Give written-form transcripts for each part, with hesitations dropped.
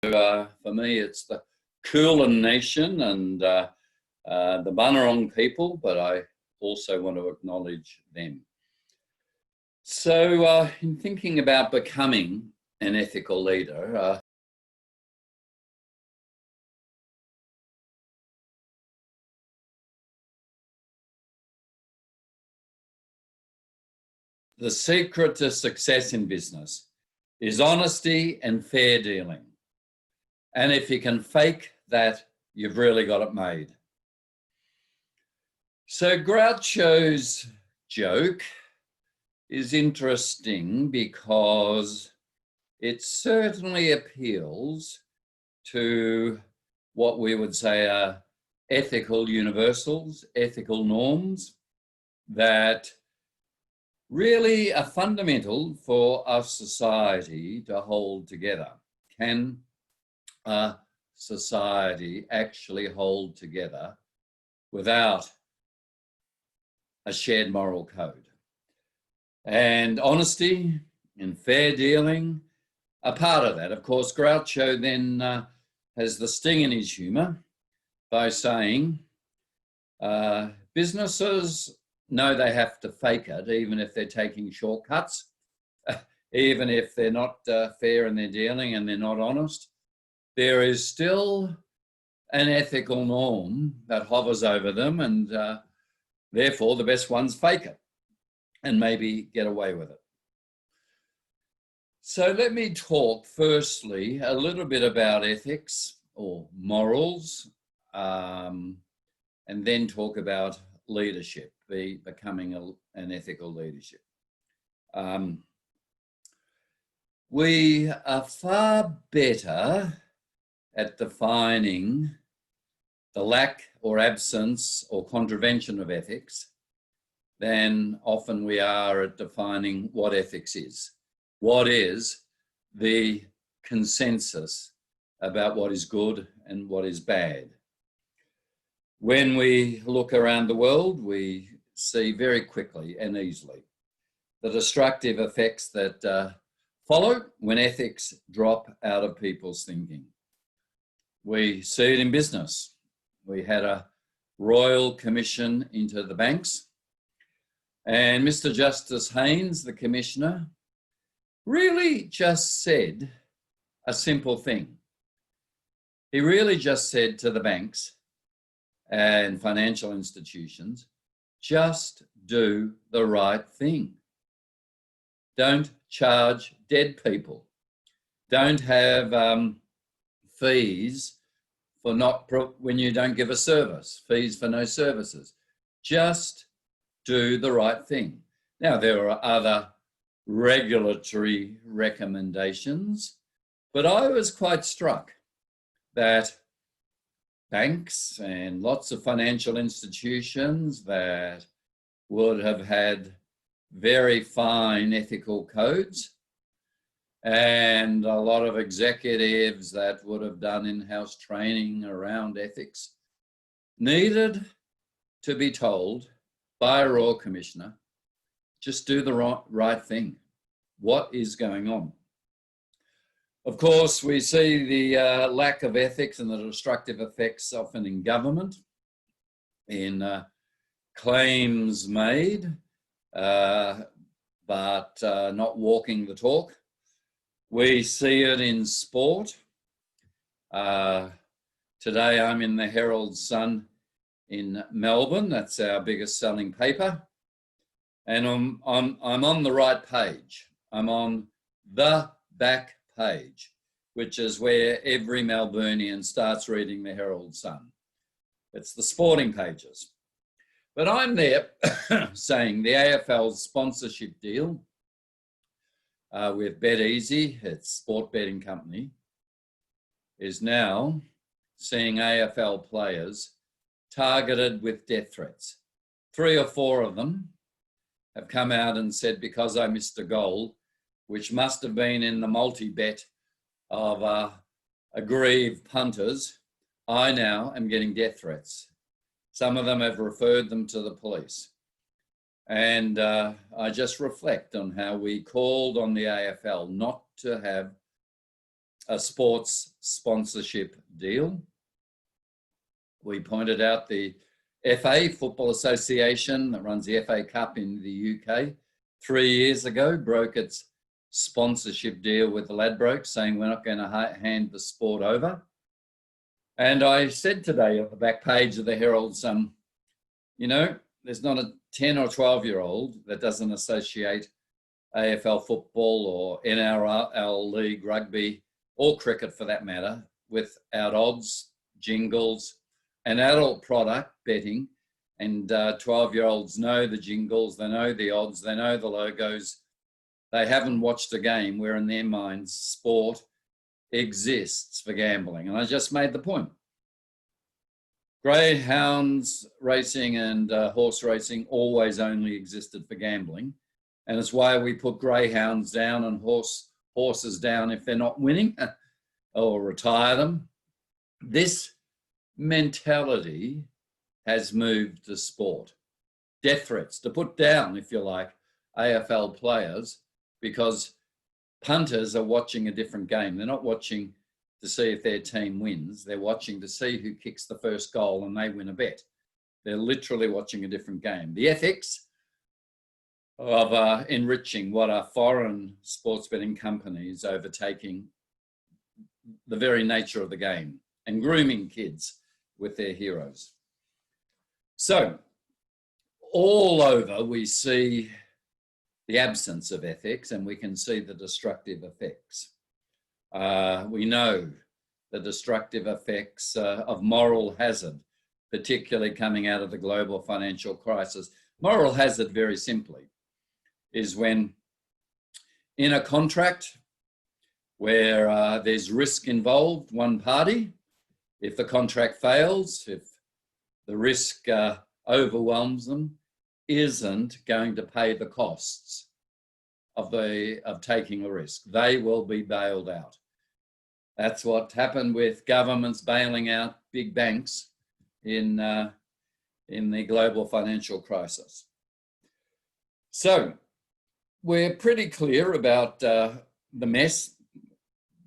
For me, it's the Kulin Nation and the Bunurong people, but I also want to acknowledge them. So in thinking about becoming an ethical leader, the secret to success in business is honesty and fair dealing. And if you can fake that, you've really got it made. So Groucho's joke is interesting because it certainly appeals to what we would say are ethical universals, ethical norms that really are fundamental for our society to hold together. Can a society actually hold together without a shared moral code? And honesty and fair dealing are part of that. Of course, Groucho then has the sting in his humour by saying businesses know they have to fake it, even if they're taking shortcuts, even if they're not fair in their dealing and they're not honest. There is still an ethical norm that hovers over them, and therefore the best ones fake it and maybe get away with it. So let me talk firstly a little bit about ethics or morals, and then talk about leadership, becoming an ethical leadership. We are far better at defining the lack or absence or contravention of ethics than often we are at defining what ethics is. What is the consensus about what is good and what is bad? When we look around the world, we see very quickly and easily the destructive effects that follow when ethics drop out of people's thinking. We see it in business. We had a royal commission into the banks, and Mr. Justice Haynes, the commissioner, really just said a simple thing. He really just said to the banks and financial institutions, just do the right thing. Don't charge dead people. Don't have fees for when you don't give a service, fees for no services. Just do the right thing. Now, there are other regulatory recommendations, but I was quite struck that banks and lots of financial institutions that would have had very fine ethical codes and a lot of executives that would have done in-house training around ethics needed to be told by a Royal Commissioner, just do the right thing. What is going on? Of course, we see the lack of ethics and the destructive effects often in government, in claims made, but not walking the talk. We see it in sport. Today I'm in the Herald Sun in Melbourne. That's our biggest selling paper. And I'm on the right page. I'm on the back page, which is where every Melburnian starts reading the Herald Sun. It's the sporting pages. But I'm there saying the AFL's sponsorship deal with BetEasy, its sport betting company, is now seeing AFL players targeted with death threats. 3 or 4 of them have come out and said, because I missed a goal, which must have been in the multi-bet of aggrieved punters, I now am getting death threats. Some of them have referred them to the police. And I just reflect on how we called on the AFL not to have a sports sponsorship deal. We pointed out the FA, Football Association, that runs the FA Cup in the UK, 3 years ago, broke its sponsorship deal with the Ladbrokes, saying we're not going to hand the sport over. And I said today on the back page of the Herald, you know, there's not a 10 or 12-year-old that doesn't associate AFL football or NRL league rugby or cricket for that matter without odds, jingles, and adult product betting. And 12-year-olds know the jingles, they know the odds, they know the logos. They haven't watched a game where in their minds sport exists for gambling. And I just made the point. Greyhounds racing and horse racing always only existed for gambling. And it's why we put greyhounds down and horses down if they're not winning or retire them. This mentality has moved to sport. Death threats to put down, if you like, AFL players, because punters are watching a different game. They're not watching to see if their team wins. They're watching to see who kicks the first goal and they win a bet. They're literally watching a different game. The ethics of enriching what are foreign sports betting companies overtaking the very nature of the game and grooming kids with their heroes. So all over we see the absence of ethics and we can see the destructive effects. We know the destructive effects of moral hazard, particularly coming out of the global financial crisis. Moral hazard, very simply, is when in a contract where there's risk involved, one party, if the contract fails, if the risk overwhelms them, isn't going to pay the costs of taking a risk. They will be bailed out. That's what happened with governments bailing out big banks in the global financial crisis. So we're pretty clear about the mess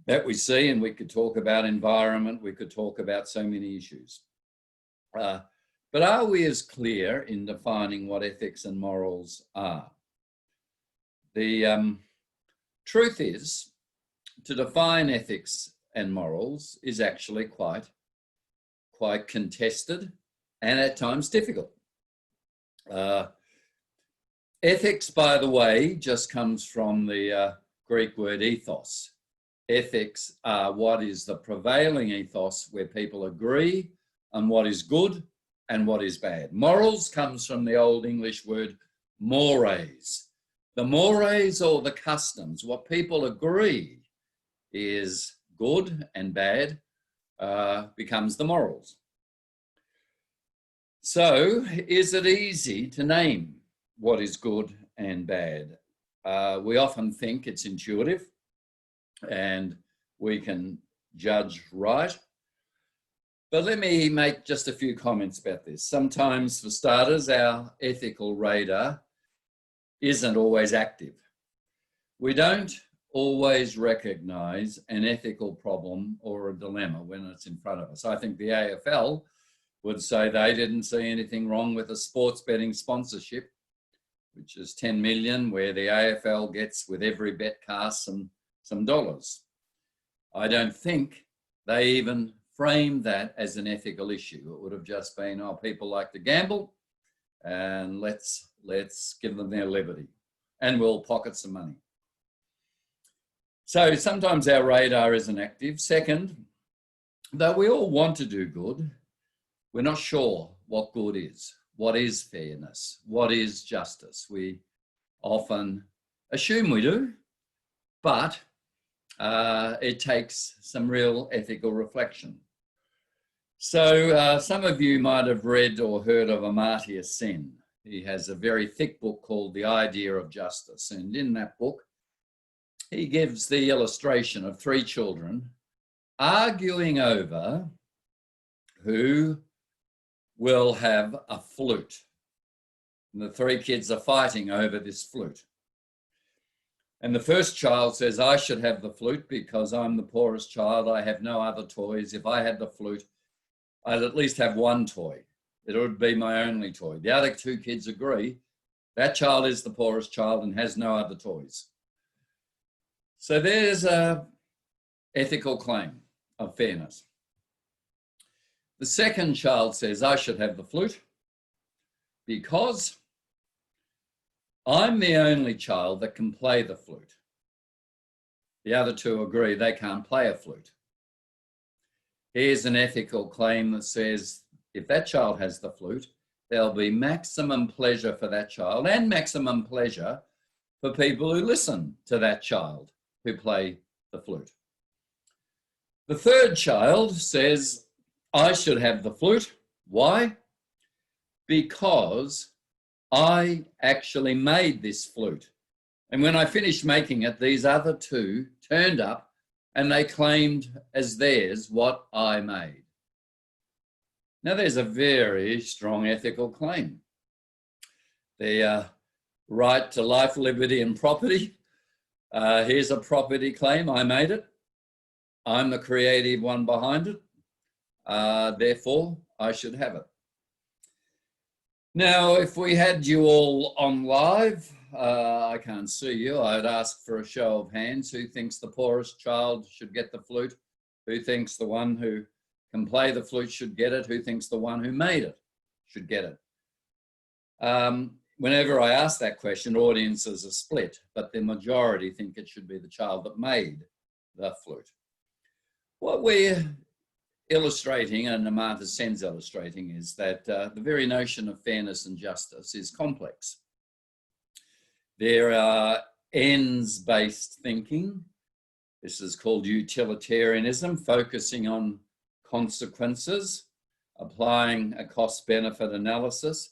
that we see, and we could talk about environment, we could talk about so many issues. But are we as clear in defining what ethics and morals are? The truth is, to define ethics and morals is actually quite contested and at times difficult. Ethics, by the way, just comes from the Greek word ethos. Ethics are what is the prevailing ethos where people agree on what is good and what is bad. Morals comes from the Old English word mores. The mores, or the customs, what people agree is good and bad, becomes the morals. So is it easy to name what is good and bad? We often think it's intuitive and we can judge right. But let me make just a few comments about this. Sometimes, for starters, our ethical radar isn't always active. We don't always recognise an ethical problem or a dilemma when it's in front of us. I think the AFL would say they didn't see anything wrong with a sports betting sponsorship, which is 10 million, where the AFL gets with every bet cast some dollars. I don't think they even framed that as an ethical issue. It would have just been, oh, people like to gamble and let's give them their liberty and we'll pocket some money. So sometimes our radar isn't active. Second, though we all want to do good, we're not sure what good is. What is fairness? What is justice? We often assume we do, but it takes some real ethical reflection. So some of you might have read or heard of Amartya Sen. He has a very thick book called The Idea of Justice. And in that book, he gives the illustration of three children arguing over who will have a flute. And the three kids are fighting over this flute. And the first child says, I should have the flute because I'm the poorest child. I have no other toys. If I had the flute, I'd at least have one toy. It would be my only toy. The other two kids agree that child is the poorest child and has no other toys. So there's an ethical claim of fairness. The second child says, I should have the flute because I'm the only child that can play the flute. The other two agree they can't play a flute. Here's an ethical claim that says, if that child has the flute, there'll be maximum pleasure for that child and maximum pleasure for people who listen to that child who play the flute. The third child says, I should have the flute. Why? Because I actually made this flute. And when I finished making it, these other two turned up and they claimed as theirs what I made. Now, there's a very strong ethical claim. The right to life, liberty, and property. Here's a property claim. I made it. I'm the creative one behind it. Therefore, I should have it. Now, if we had you all on live, I can't see you. I'd ask for a show of hands. Who thinks the poorest child should get the flute? Who thinks the one who can play the flute should get it? Who thinks the one who made it should get it? Whenever I ask that question, audiences are split, but the majority think it should be the child that made the flute. What we're illustrating, and Amartya Sen's illustrating, is that the very notion of fairness and justice is complex. There are ends-based thinking. This is called utilitarianism, focusing on consequences, applying a cost-benefit analysis.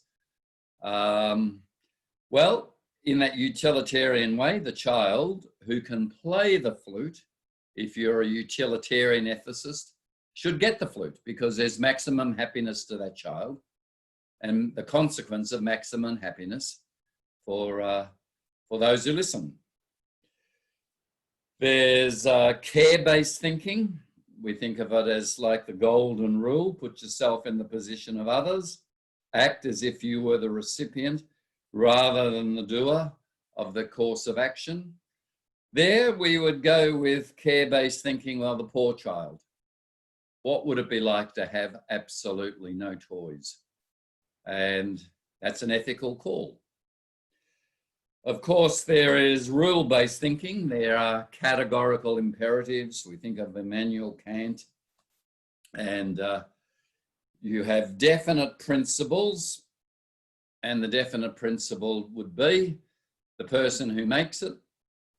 Well, in that utilitarian way, the child who can play the flute, if you're a utilitarian ethicist, should get the flute because there's maximum happiness to that child and the consequence of maximum happiness for those who listen. There's care-based thinking. We think of it as like the golden rule: put yourself in the position of others, act as if you were the recipient rather than the doer of the course of action. There we would go with care-based thinking. Well, the poor child, what would it be like to have absolutely no toys? And that's an ethical call. Of course, there is rule-based thinking. There are categorical imperatives. We think of Immanuel Kant. And you have definite principles. And the definite principle would be the person who makes it,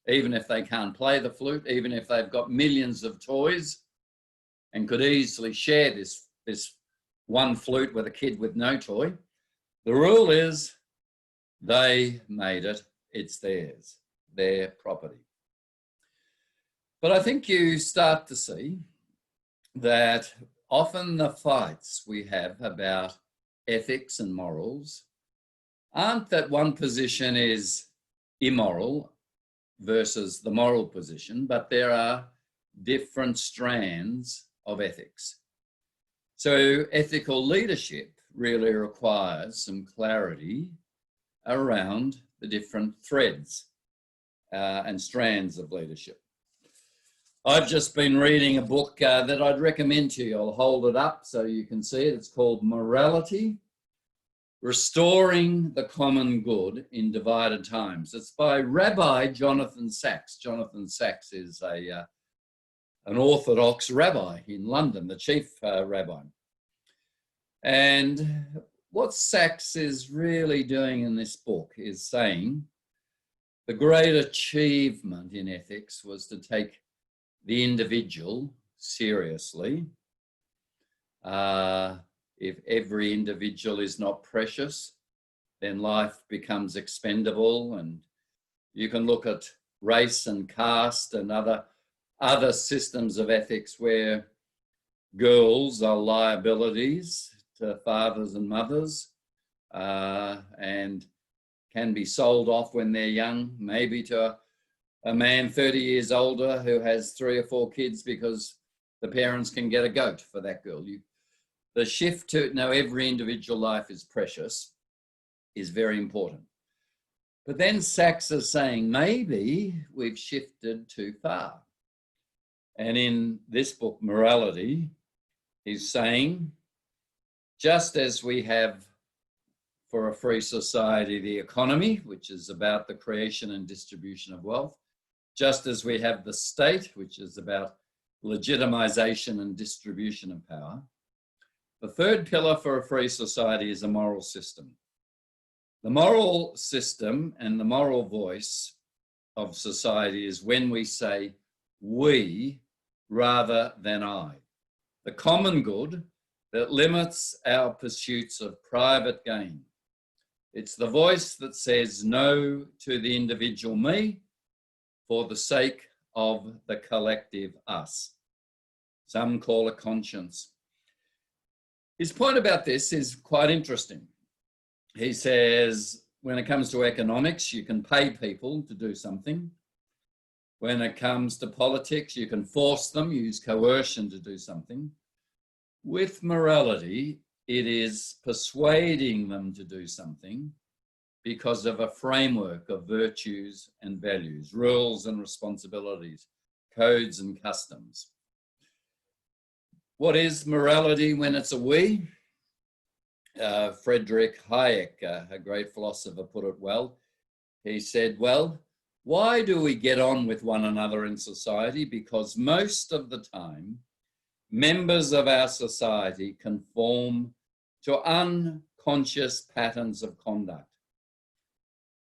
even if they can't play the flute, even if they've got millions of toys and could easily share this one flute with a kid with no toy. The rule is they made it. It's theirs, their property. But I think you start to see that often the fights we have about ethics and morals aren't that one position is immoral versus the moral position, but there are different strands of ethics. So ethical leadership really requires some clarity around the different threads and strands of leadership. I've just been reading a book that I'd recommend to you. I'll hold it up so you can see it. It's called Morality: Restoring the Common Good in Divided Times. It's by Rabbi Jonathan Sacks. Jonathan Sacks is an Orthodox rabbi in London, the chief rabbi. And what Sacks is really doing in this book is saying the great achievement in ethics was to take the individual seriously. If every individual is not precious, then life becomes expendable. And you can look at race and caste and other systems of ethics where girls are liabilities to fathers and mothers and can be sold off when they're young, maybe to a man 30 years older who has 3 or 4 kids because the parents can get a goat for that girl. The shift to know every individual life is precious is very important. But then Sachs is saying maybe we've shifted too far. And in this book, Morality, he's saying, just as we have for a free society the economy, which is about the creation and distribution of wealth, just as we have the state, which is about legitimization and distribution of power, the third pillar for a free society is a moral system. The moral system and the moral voice of society is when we say we rather than I. The common good that limits our pursuits of private gain. It's the voice that says no to the individual me for the sake of the collective us. Some call it conscience. His point about this is quite interesting. He says, when it comes to economics, you can pay people to do something. When it comes to politics, you can force them, use coercion to do something. With morality, it is persuading them to do something because of a framework of virtues and values, rules and responsibilities, codes and customs. What is morality when it's a we? Friedrich Hayek, a great philosopher, put it well. He said, well, why do we get on with one another in society? Because most of the time, members of our society conform to unconscious patterns of conduct.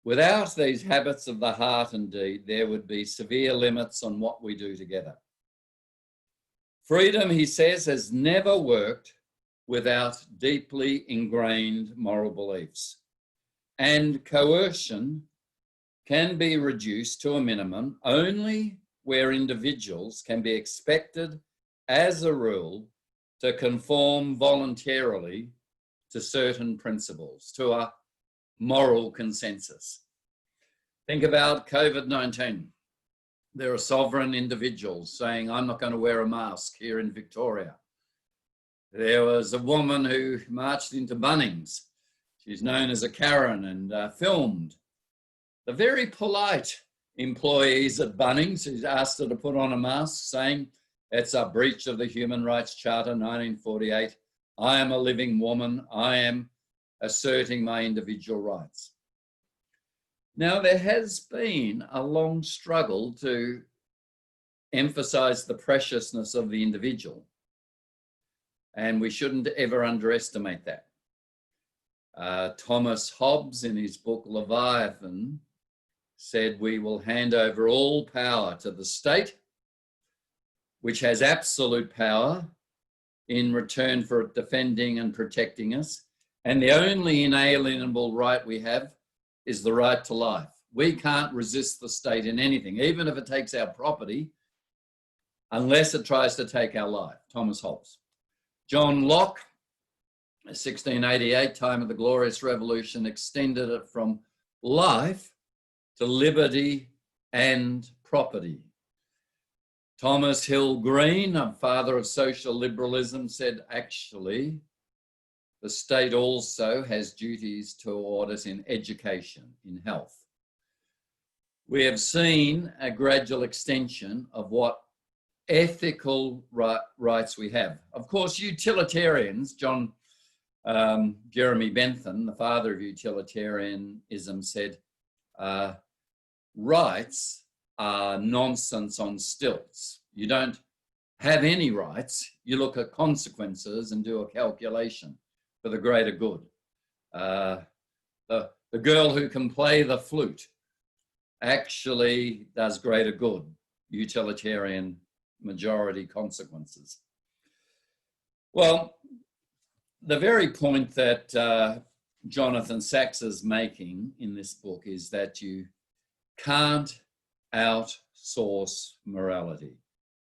Without these habits of the heart and deed, there would be severe limits on what we do together. Freedom, he says, has never worked without deeply ingrained moral beliefs. And coercion can be reduced to a minimum only where individuals can be expected, as a rule, to conform voluntarily to certain principles, to a moral consensus. Think about COVID-19. There are sovereign individuals saying, I'm not going to wear a mask here in Victoria. There was a woman who marched into Bunnings. She's known as a Karen and filmed. The very polite employees at Bunnings who asked her to put on a mask saying, it's a breach of the Human Rights Charter 1948. I am a living woman. I am asserting my individual rights. Now, there has been a long struggle to emphasize the preciousness of the individual, and we shouldn't ever underestimate that. Thomas Hobbes, in his book Leviathan, said we will hand over all power to the state, which has absolute power in return for defending and protecting us. And the only inalienable right we have is the right to life. We can't resist the state in anything, even if it takes our property, unless it tries to take our life. Thomas Hobbes. John Locke, 1688, time of the Glorious Revolution, extended it from life to liberty and property. Thomas Hill Green, a father of social liberalism, said, actually, the state also has duties toward us in education, in health. We have seen a gradual extension of what ethical rights we have. Of course, utilitarians, Jeremy Bentham, the father of utilitarianism, said, rights are nonsense on stilts. You don't have any rights. You look at consequences and do a calculation for the greater good. The girl who can play the flute actually does greater good, utilitarian majority consequences. Well, the very point that Jonathan Sachs is making in this book is that you can't outsource morality,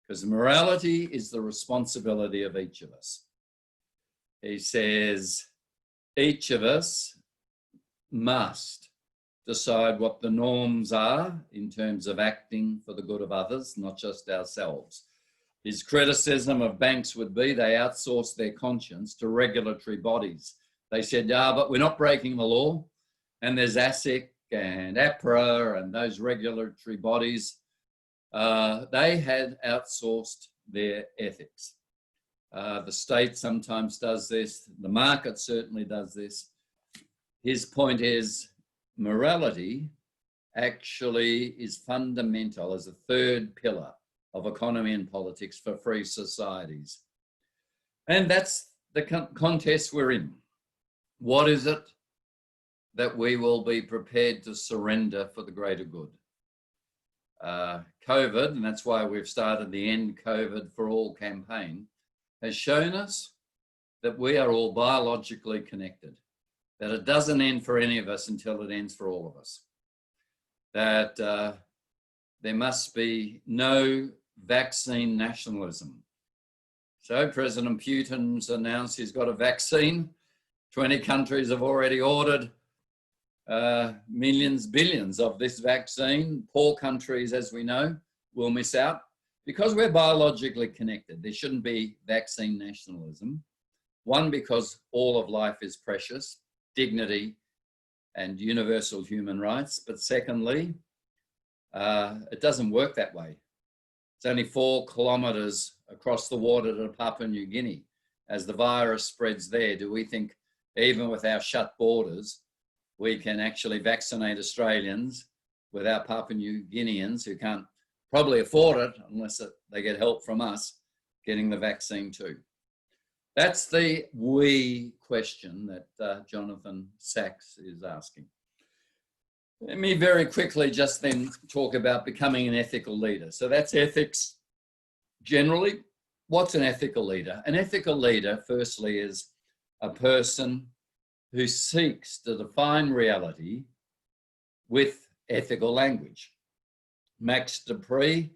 because morality is the responsibility of each of us. He says each of us must decide what the norms are in terms of acting for the good of others, not just ourselves. His criticism of banks would be they outsource their conscience to regulatory bodies. They said, yeah, but we're not breaking the law. And there's ASIC and APRA and those regulatory bodies. They had outsourced their ethics. The state sometimes does this. The market certainly does this. His point is morality actually is fundamental as a third pillar of economy and politics for free societies. And that's the contest we're in. What is it that we will be prepared to surrender for the greater good? COVID, and that's why we've started the End COVID for All campaign, has shown us that we are all biologically connected, that it doesn't end for any of us until it ends for all of us, that there must be no vaccine nationalism. So President Putin's announced he's got a vaccine. 20 countries have already ordered millions, billions of this vaccine. Poor countries, as we know, will miss out because we're biologically connected. There shouldn't be vaccine nationalism. One, because all of life is precious, dignity and universal human rights. But secondly, it doesn't work that way. It's only 4 kilometres across the water to Papua New Guinea. As the virus spreads there, do we think even with our shut borders, we can actually vaccinate Australians without Papua New Guineans who can't probably afford it unless they get help from us getting the vaccine too? That's the we question that Jonathan Sachs is asking. Let me very quickly just then talk about becoming an ethical leader. So that's ethics generally. What's an ethical leader? An ethical leader, firstly, is a person who seeks to define reality with ethical language. Max Dupree,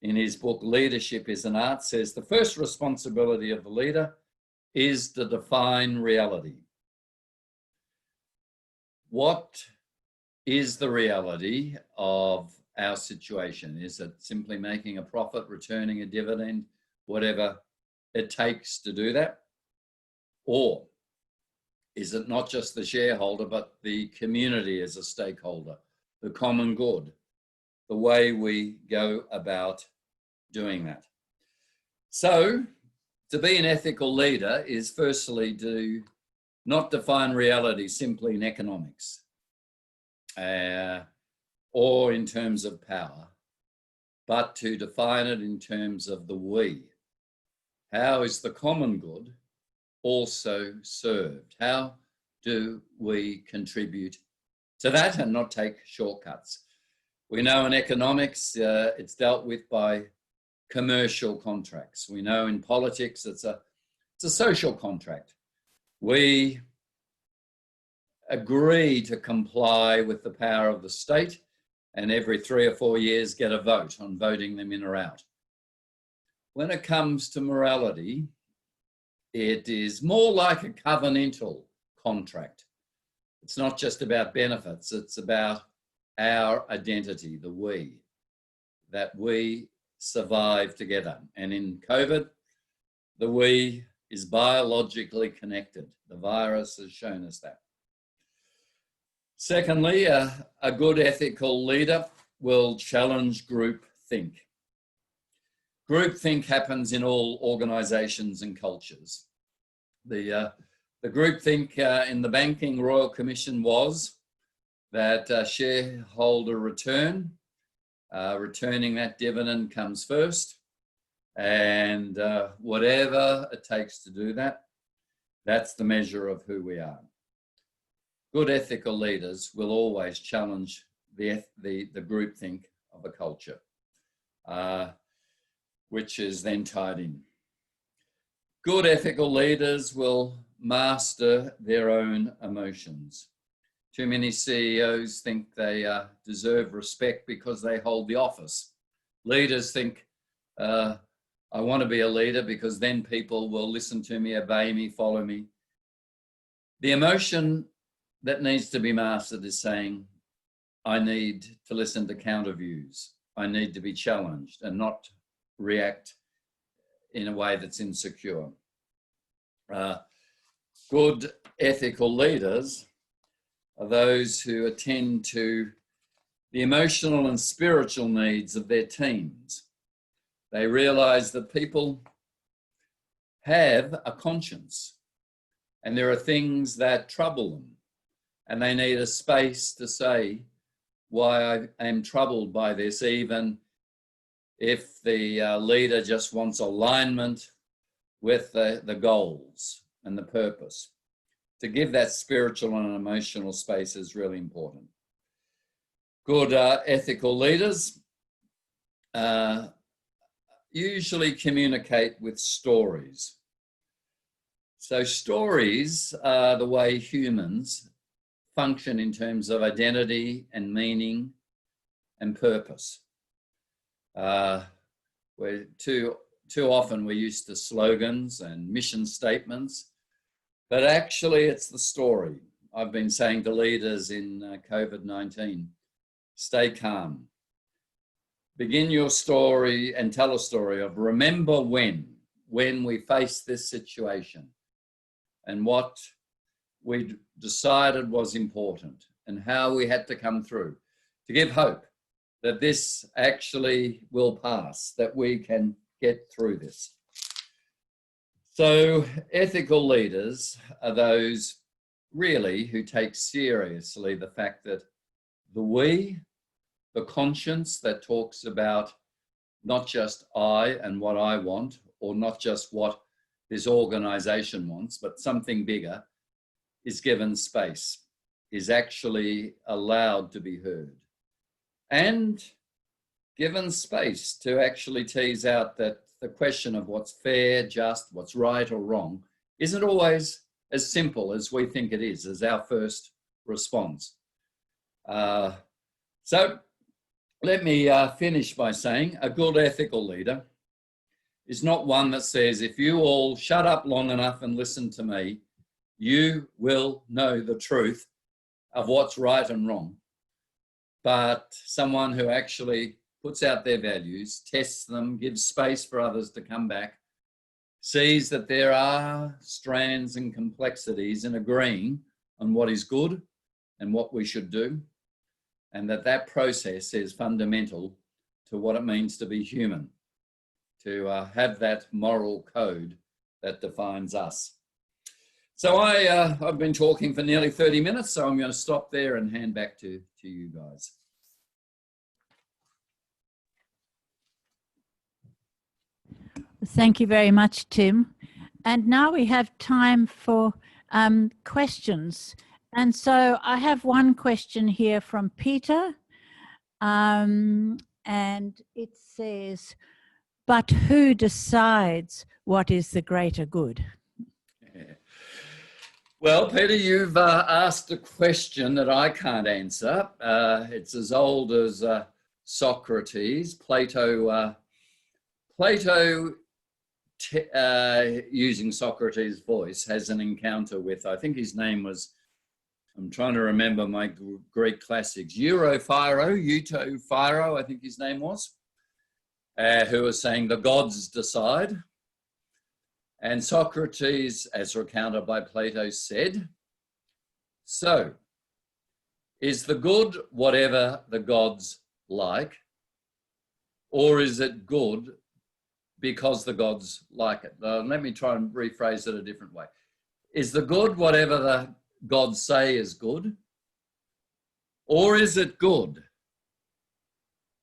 in his book Leadership is an Art, says the first responsibility of the leader is to define reality. What is the reality of our situation? Is it simply making a profit, returning a dividend, whatever it takes to do that? Or is it not just the shareholder, but the community as a stakeholder, the common good, the way we go about doing that? So to be an ethical leader is firstly to not define reality simply in economics or in terms of power, but to define it in terms of the we. How is the common good also served? How do we contribute to that and not take shortcuts? We know in economics, it's dealt with by commercial contracts. We know in politics, it's a social contract. We agree to comply with the power of the state and every 3 or 4 years get a vote on voting them in or out. When it comes to morality, it is more like a covenantal contract. It's not just about benefits, it's about our identity, the we, that we survive together. And in COVID, the we is biologically connected. The virus has shown us that. Secondly, a good ethical leader will challenge groupthink. Groupthink happens in all organisations and cultures. The groupthink in the Banking Royal Commission was that shareholder return, returning that dividend comes first, and whatever it takes to do that, that's the measure of who we are. Good ethical leaders will always challenge the groupthink of a culture, which is then tied in. Good ethical leaders will master their own emotions. Too many CEOs think they deserve respect because they hold the office. Leaders think, I want to be a leader because then people will listen to me, obey me, follow me. The emotion that needs to be mastered is saying, I need to listen to counter views. I need to be challenged and not react in a way that's insecure. Good ethical leaders are those who attend to the emotional and spiritual needs of their teams. They realize that people have a conscience and there are things that trouble them, and they need a space to say why I am troubled by this, even if the leader just wants alignment with the goals and the purpose. To give that spiritual and emotional space is really important. Good ethical leaders usually communicate with stories. So stories are the way humans function in terms of identity and meaning and purpose. We're too often we're used to slogans and mission statements, but actually it's the story. I've been saying to leaders in COVID-19, stay calm. Begin your story and tell a story of remember when we faced this situation and what we decided was important and how we had to come through to give hope that this actually will pass, that we can get through this. So ethical leaders are those really who take seriously the fact that the conscience that talks about not just I and what I want, or not just what this organization wants, but something bigger, is given space, is actually allowed to be heard, and given space to actually tease out that the question of what's fair, just, what's right or wrong isn't always as simple as we think it is, as our first response. So let me finish by saying a good ethical leader is not one that says, if you all shut up long enough and listen to me, you will know the truth of what's right and wrong. But someone who actually puts out their values, tests them, gives space for others to come back, sees that there are strands and complexities in agreeing on what is good and what we should do, and that process is fundamental to what it means to be human, to have that moral code that defines us. So I've been talking for nearly 30 minutes, so I'm going to stop there and hand back to you guys. Thank you very much, Tim. And now we have time for questions. And so I have one question here from Peter, and it says, but who decides what is the greater good? Yeah. Well, Peter, you've asked a question that I can't answer. It's as old as Socrates. Plato, using Socrates' voice, has an encounter with, I think his name was, I'm trying to remember my Greek classics, Euthyphro, I think his name was, who was saying the gods decide. And Socrates, as recounted by Plato, said, so, is the good whatever the gods like, or is it good because the gods like it? Let me try and rephrase it a different way. Is the good whatever the gods say is good, or is it good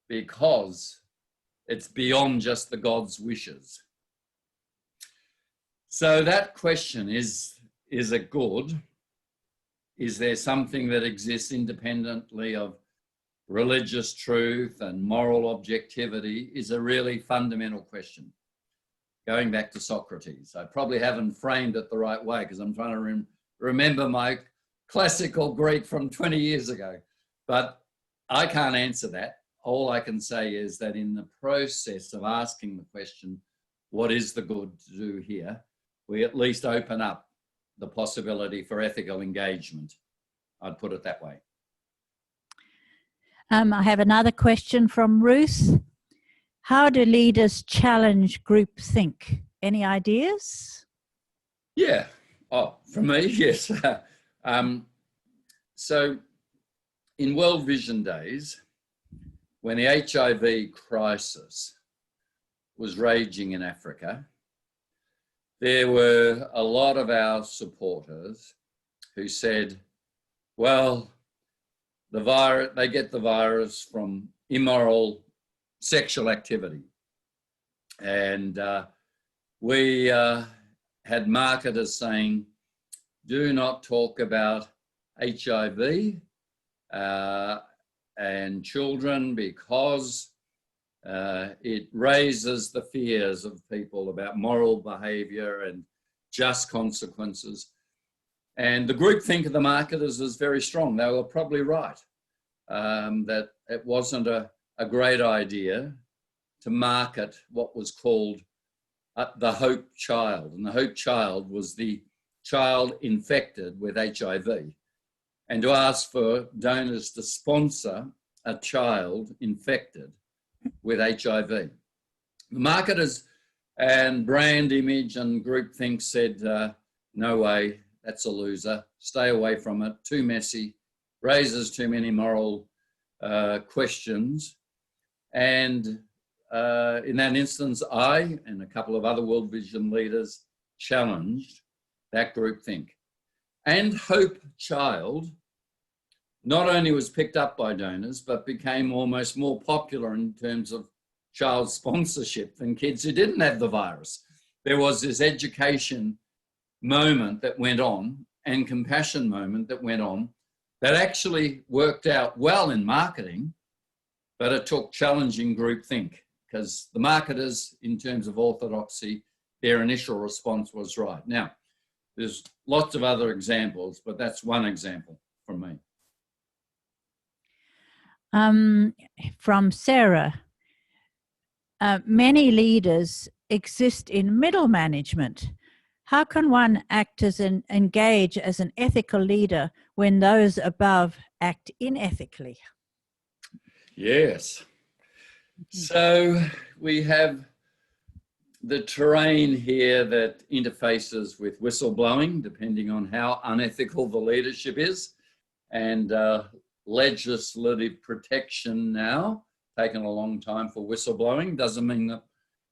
because it's beyond just the gods' wishes? So that question is it good? Is there something that exists independently of religious truth and moral objectivity? Is a really fundamental question. Going back to Socrates, I probably haven't framed it the right way because I'm trying to remember my classical Greek from 20 years ago, but I can't answer that. All I can say is that in the process of asking the question, what is the good to do here? We at least open up the possibility for ethical engagement. I'd put it that way. I have another question from Ruth. How do leaders challenge groupthink? Any ideas? Yeah. Oh, from me, yes. So in World Vision Days, when the HIV crisis was raging in Africa, there were a lot of our supporters who said, well, the virus, they get the virus from immoral sexual activity. And we had marketers saying, do not talk about HIV and children because it raises the fears of people about moral behaviour and just consequences. And the groupthink of the marketers was very strong. They were probably right, that it wasn't a great idea to market what was called the Hope Child. And the Hope Child was the child infected with HIV. And to ask for donors to sponsor a child infected with HIV. The marketers and brand image and groupthink said, no way, that's a loser, stay away from it, too messy, raises too many moral questions. And in that instance, I and a couple of other World Vision leaders challenged that groupthink. And Hope Child not only was picked up by donors, but became almost more popular in terms of child sponsorship than kids who didn't have the virus. There was this education moment that went on and compassion moment that went on that actually worked out well in marketing, but it took challenging groupthink because the marketers, in terms of orthodoxy, their initial response was right. Now, there's lots of other examples, but that's one example from me. From Sarah, many leaders exist in middle management. How can one act as engage as an ethical leader when those above act unethically? Yes. So we have the terrain here that interfaces with whistleblowing, depending on how unethical the leadership is, and legislative protection now, taken a long time for whistleblowing. Doesn't mean that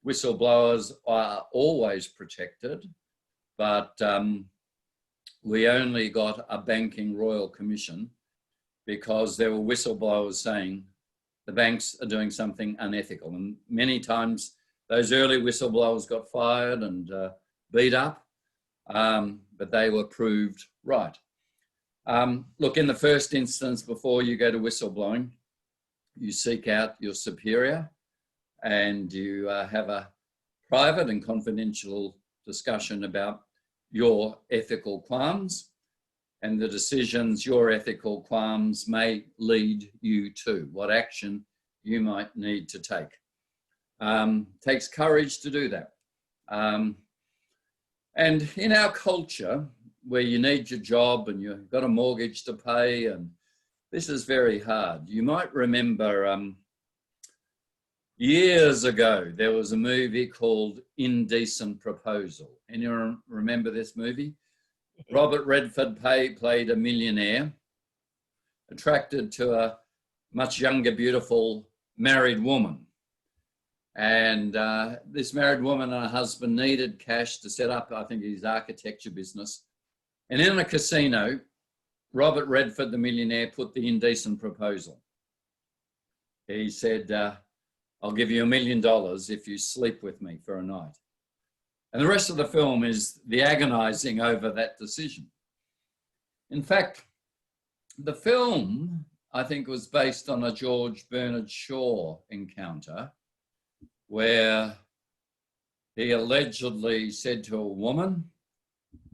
whistleblowers are always protected, but we only got a banking royal commission because there were whistleblowers saying the banks are doing something unethical. And many times those early whistleblowers got fired and beat up, but they were proved right. Look, in the first instance, before you go to whistleblowing, you seek out your superior and you have a private and confidential discussion about your ethical qualms and the decisions your ethical qualms may lead you to, what action you might need to take. Takes courage to do that. And in our culture, where you need your job and you've got a mortgage to pay, and this is very hard. You might remember years ago, there was a movie called Indecent Proposal. Anyone remember this movie? Robert Redford played a millionaire, attracted to a much younger, beautiful married woman. And this married woman and her husband needed cash to set up, I think, his architecture business. And in a casino, Robert Redford, the millionaire, put the indecent proposal. He said, I'll give you $1 million if you sleep with me for a night. And the rest of the film is the agonizing over that decision. In fact, the film, I think, was based on a George Bernard Shaw encounter where he allegedly said to a woman,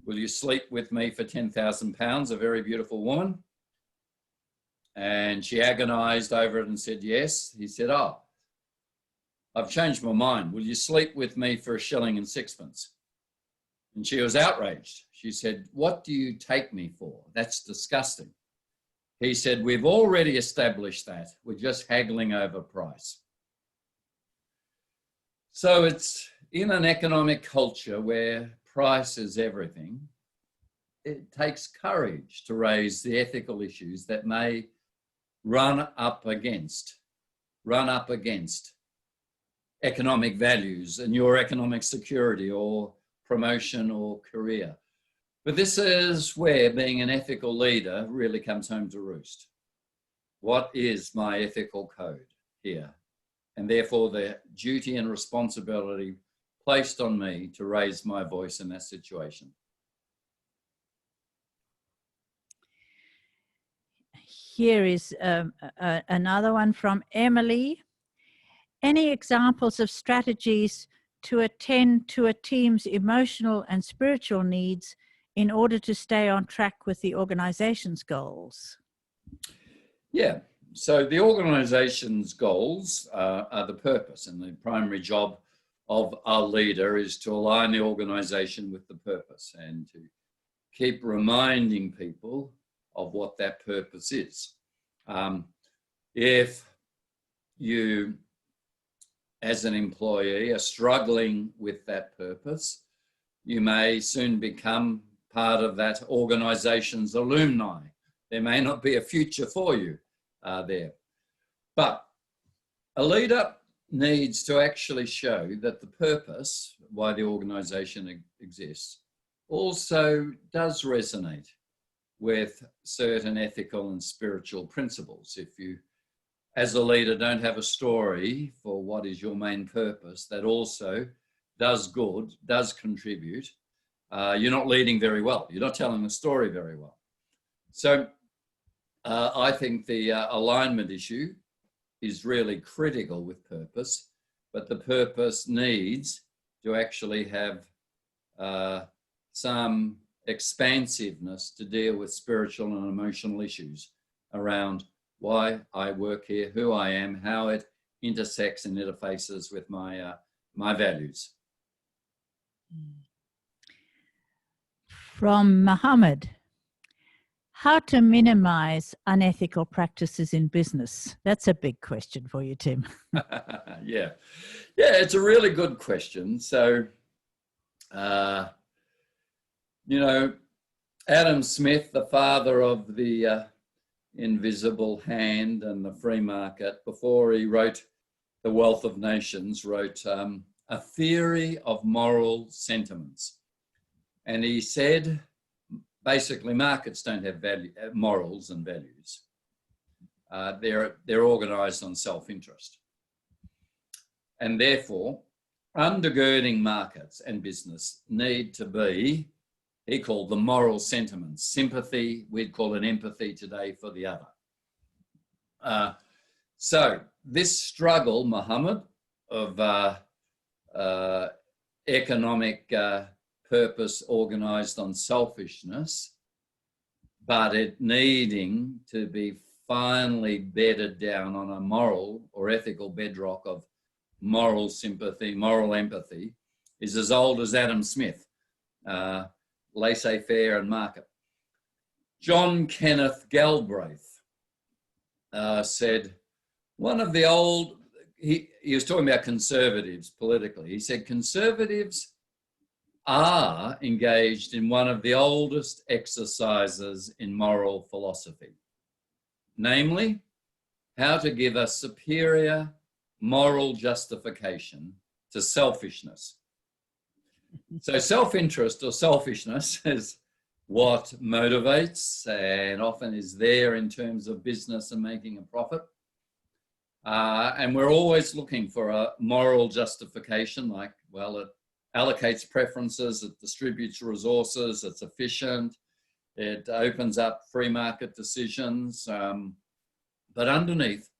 will you sleep with me for £10,000, a very beautiful woman? And she agonized over it and said, yes. He said, oh, I've changed my mind. Will you sleep with me for 1 shilling and 6pence? And she was outraged. She said, what do you take me for? That's disgusting. He said, we've already established that. We're just haggling over price. So it's in an economic culture where price is everything, it takes courage to raise the ethical issues that may run up against economic values and your economic security or promotion or career. But this is where being an ethical leader really comes home to roost. What is my ethical code here? And therefore the duty and responsibility placed on me to raise my voice in that situation. Here is another one from Emily. Any examples of strategies to attend to a team's emotional and spiritual needs in order to stay on track with the organization's goals? Yeah, so the organization's goals are the purpose, and the primary job of our leader is to align the organization with the purpose and to keep reminding people of what that purpose is. If you, as an employee, are struggling with that purpose, you may soon become part of that organization's alumni. There may not be a future for you there. But a leader needs to actually show that the purpose, why the organization exists, also does resonate with certain ethical and spiritual principles. If you, as a leader, don't have a story for what is your main purpose that also does good, does contribute, you're not leading very well. You're not telling the story very well. So I think the alignment issue is really critical with purpose, but the purpose needs to actually have some expansiveness to deal with spiritual and emotional issues around why I work here, who I am, how it intersects and interfaces with my values. From Mohammed, how to minimize unethical practices in business? That's a big question for you, Tim. Yeah, it's a really good question. So, you know, Adam Smith, the father of the invisible hand and the free market, before he wrote The Wealth of Nations, wrote a theory of moral sentiments. And he said, basically, markets don't have morals and values. They're organized on self-interest. And therefore, undergirding markets and business need to be, he called them moral sentiments, sympathy, we'd call it empathy today for the other. So this struggle, Mohammed, of economic purpose organized on selfishness, but it needing to be finally bedded down on a moral or ethical bedrock of moral sympathy, moral empathy, is as old as Adam Smith, laissez-faire and market. John Kenneth Galbraith said, one of the old, he was talking about conservatives politically. He said, conservatives are engaged in one of the oldest exercises in moral philosophy, namely, how to give a superior moral justification to selfishness. So self-interest or selfishness is what motivates and often is there in terms of business and making a profit. And we're always looking for a moral justification, like, well, it allocates preferences, it distributes resources, it's efficient, it opens up free market decisions. But underneath,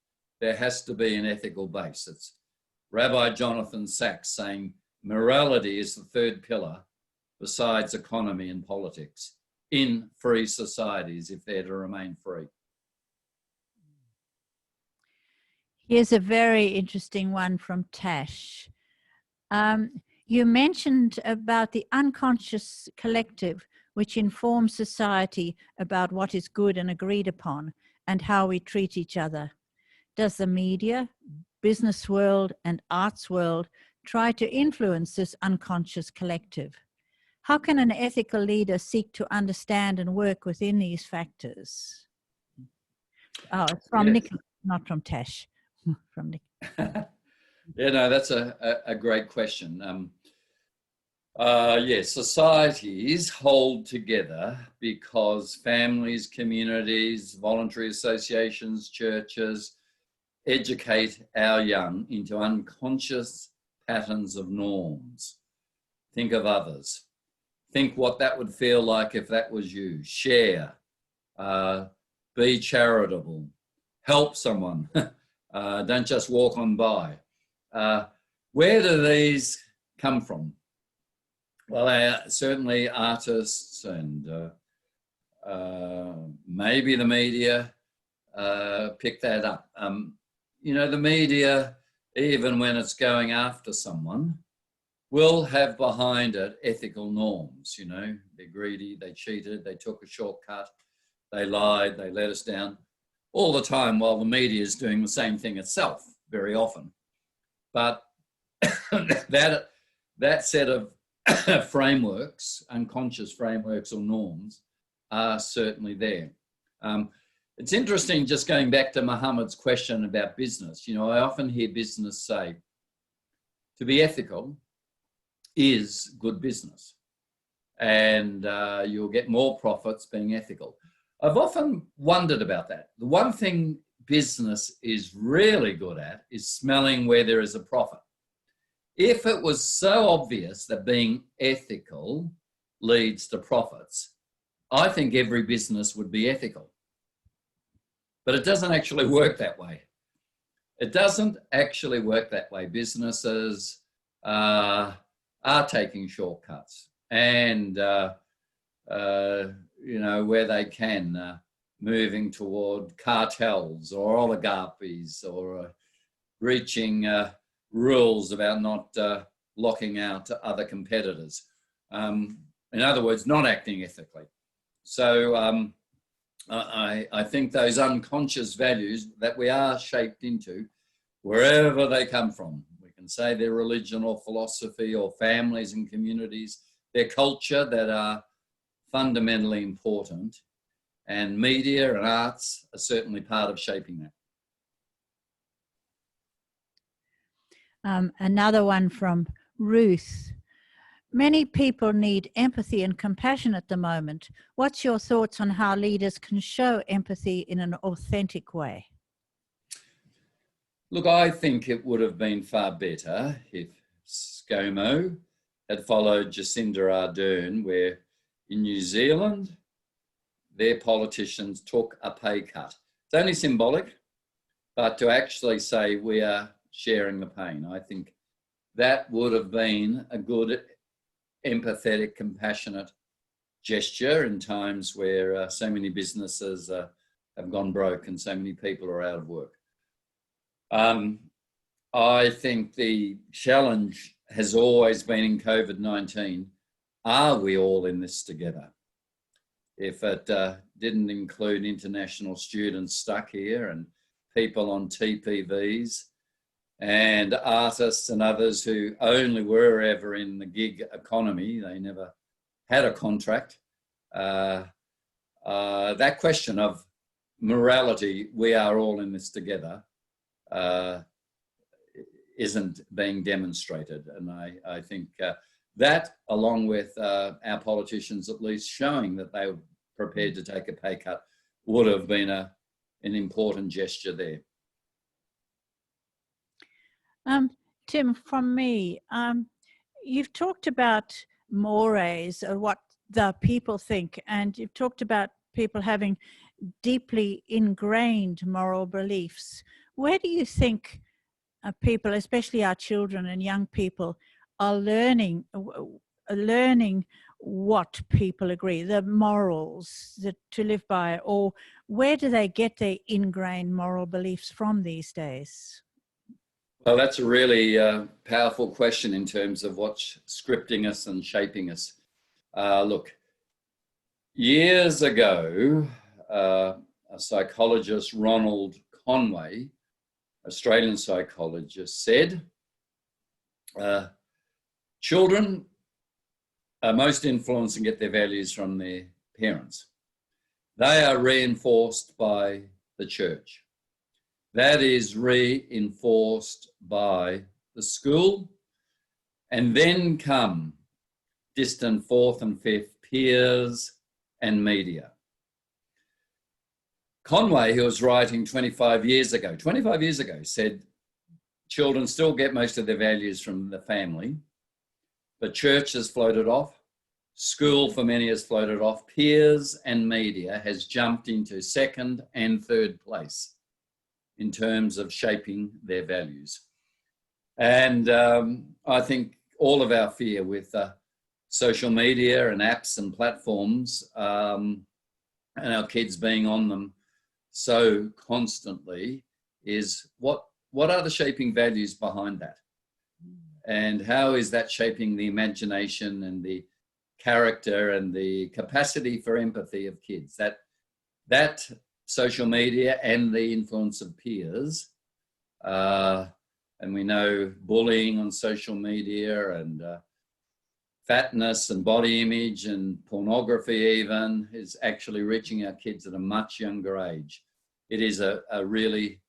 there has to be an ethical base. It's Rabbi Jonathan Sacks saying, morality is the third pillar besides economy and politics in free societies if they're to remain free. Here's a very interesting one from Tash. You mentioned about the unconscious collective which informs society about what is good and agreed upon, and how we treat each other? Does the media, business world, and arts world try to influence this unconscious collective? How can an ethical leader seek to understand and work within these factors? Oh, it's from Yes. Nick, not from Tash. From Nick. Yeah, no, that's a great question. Yes, societies hold together because families, communities, voluntary associations, churches educate our young into unconscious patterns of norms. Think of others. Think what that would feel like if that was you. Share, be charitable, help someone. Don't just walk on by. Where do these come from? Well, certainly artists and maybe the media pick that up. You know, the media, even when it's going after someone, will have behind it ethical norms. You know, they're greedy, they cheated, they took a shortcut, they lied, they let us down, all the time while the media is doing the same thing itself very often. But that set of frameworks, unconscious frameworks or norms, are certainly there. It's interesting, just going back to Muhammad's question about business. You know, I often hear business say, to be ethical is good business, and you'll get more profits being ethical. I've often wondered about that. The one thing business is really good at is smelling where there is a profit. If it was so obvious that being ethical leads to profits, I think every business would be ethical. But it doesn't actually work that way. It doesn't actually work that way. Businesses are taking shortcuts and, you know, where they can, moving toward cartels or oligarchies or reaching rules about not locking out other competitors. In other words, not acting ethically. So I think those unconscious values that we are shaped into, wherever they come from, we can say their religion or philosophy or families and communities, their culture, that are fundamentally important, and media and arts are certainly part of shaping that. Another one from Ruth. Many people need empathy and compassion at the moment. What's your thoughts on how leaders can show empathy in an authentic way? Look, I think it would have been far better if ScoMo had followed Jacinda Ardern, where in New Zealand, their politicians took a pay cut. It's only symbolic, but to actually say we are sharing the pain, I think that would have been a good, empathetic, compassionate gesture in times where so many businesses have gone broke and so many people are out of work. I think the challenge has always been in COVID-19, are we all in this together? If it didn't include international students stuck here and people on TPVs and artists and others who only were ever in the gig economy, they never had a contract. That question of morality, we are all in this together, isn't being demonstrated. And I think that, along with our politicians at least showing that they were prepared to take a pay cut, would have been an important gesture there. Tim, from me, you've talked about mores, or what the people think, and you've talked about people having deeply ingrained moral beliefs. Where do you think people, especially our children and young people, are learning what people agree, the morals that to live by, or where do they get their ingrained moral beliefs from these days? Well, that's a really powerful question in terms of what's scripting us and shaping us. Look, years ago, psychologist Ronald Conway, Australian psychologist, said, children are most influenced and get their values from their parents. They are reinforced by the church. That is reinforced by the school, and then come distant fourth and fifth peers and media. Conway, who was writing 25 years ago, said children still get most of their values from the family, but church has floated off, school for many has floated off, peers and media has jumped into second and third place in terms of shaping their values. And I think all of our fear with social media and apps and platforms and our kids being on them so constantly is what are the shaping values behind that? And how is that shaping the imagination and the character and the capacity for empathy of kids? That social media and the influence of peers, and we know bullying on social media and fatness and body image and pornography even is actually reaching our kids at a much younger age. It is a really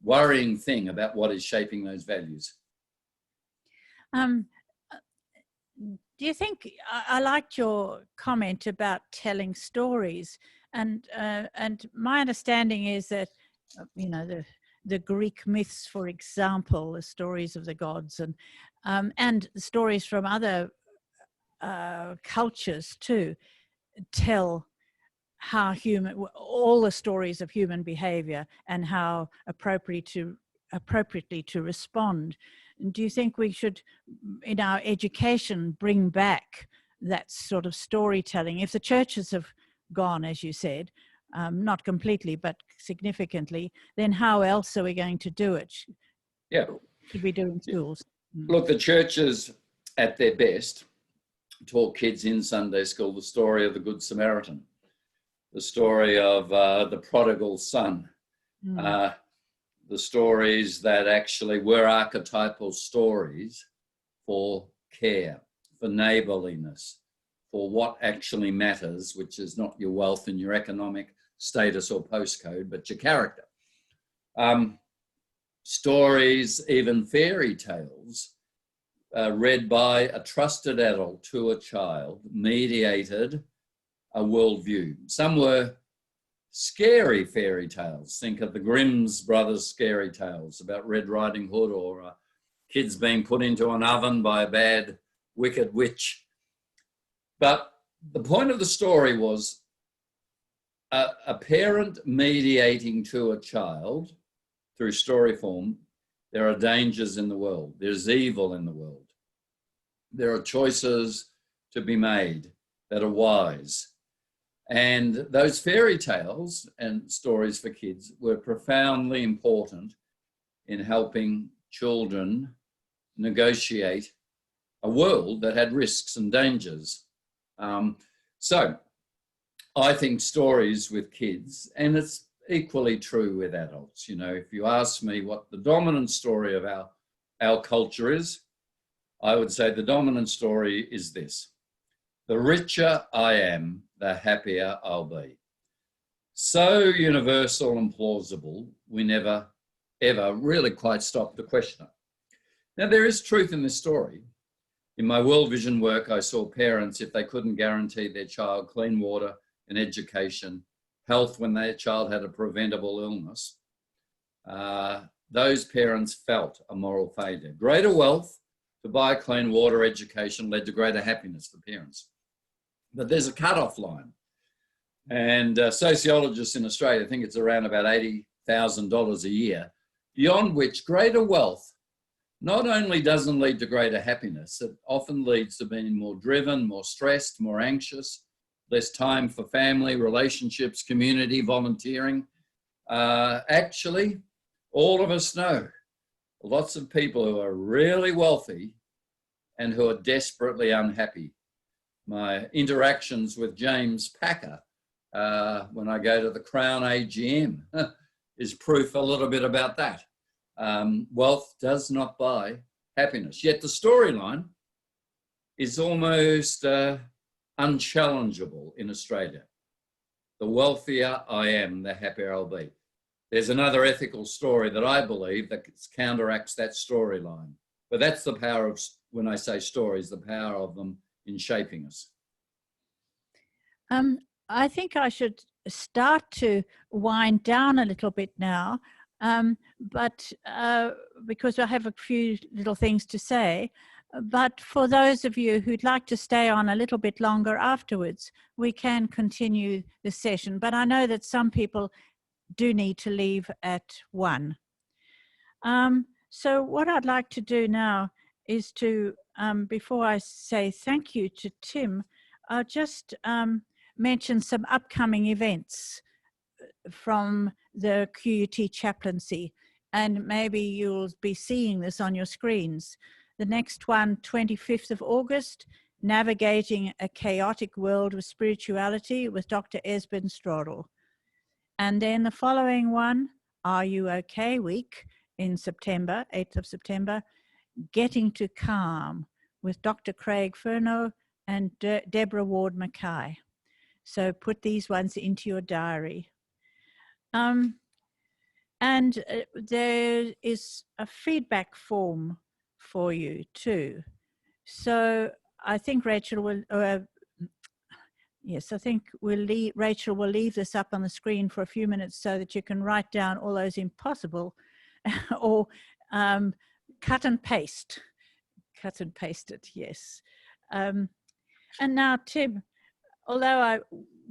worrying thing about what is shaping those values. Do you think, I liked your comment about telling stories, and my understanding is that, you know, the Greek myths, for example, the stories of the gods, and stories from other cultures too, tell how all the stories of human behavior and how appropriately to respond. Do you think we should, in our education, bring back that sort of storytelling? If the churches have gone, as you said, not completely, but significantly, then how else are we going to do it? Yeah. Should we do in schools? Look, the churches at their best taught kids in Sunday school the story of the Good Samaritan, the story of the prodigal son, the stories that actually were archetypal stories for care, for neighborliness, for what actually matters, which is not your wealth and your economic status or postcode, but your character. Stories, even fairy tales, read by a trusted adult to a child, mediated a worldview. Some were scary fairy tales. Think of the Grimm's brothers' scary tales about Red Riding Hood, or kids being put into an oven by a bad, wicked witch. But the point of the story was a parent mediating to a child through story form. There are dangers in the world. There's evil in the world. There are choices to be made that are wise. And those fairy tales and stories for kids were profoundly important in helping children negotiate a world that had risks and dangers. So I think stories with kids, and it's equally true with adults. You know, if you ask me what the dominant story of our culture is, I would say the dominant story is this: the richer I am, the happier I'll be. So universal and plausible, we never, ever really quite stop to question it. Now, there is truth in this story. In my World Vision work, I saw parents, if they couldn't guarantee their child clean water and education, health when their child had a preventable illness, those parents felt a moral failure. Greater wealth to buy clean water, education led to greater happiness for parents. But there's a cutoff line. And sociologists in Australia think it's around about $80,000 a year, beyond which greater wealth not only doesn't lead to greater happiness, it often leads to being more driven, more stressed, more anxious, less time for family, relationships, community, volunteering. Actually, all of us know lots of people who are really wealthy and who are desperately unhappy. My interactions with James Packer when I go to the Crown AGM is proof a little bit about that. Wealth does not buy happiness. Yet the storyline is almost unchallengeable in Australia. The wealthier I am, the happier I'll be. There's another ethical story that I believe that counteracts that storyline. But that's the power of, when I say stories, the power of them in shaping us. I think I should start to wind down a little bit now, but because I have a few little things to say. But for those of you who'd like to stay on a little bit longer afterwards, we can continue the session. But I know that some people do need to leave at 1. So what I'd like to do now is to, before I say thank you to Tim, I'll just mention some upcoming events from the QUT Chaplaincy, and maybe you'll be seeing this on your screens. The next one, 25th of August, Navigating a Chaotic World with Spirituality with Dr. Esben Strodel. And then the following one, Are You OK Week in September, 8th of September, Getting to Calm with Dr. Craig Furneaux and Deborah Ward Mackay. So put these ones into your diary. And there is a feedback form for you too. So I think Rachel will, yes, I think Rachel will leave this up on the screen for a few minutes so that you can write down all those impossible or cut and paste it, yes. And now, Tim, although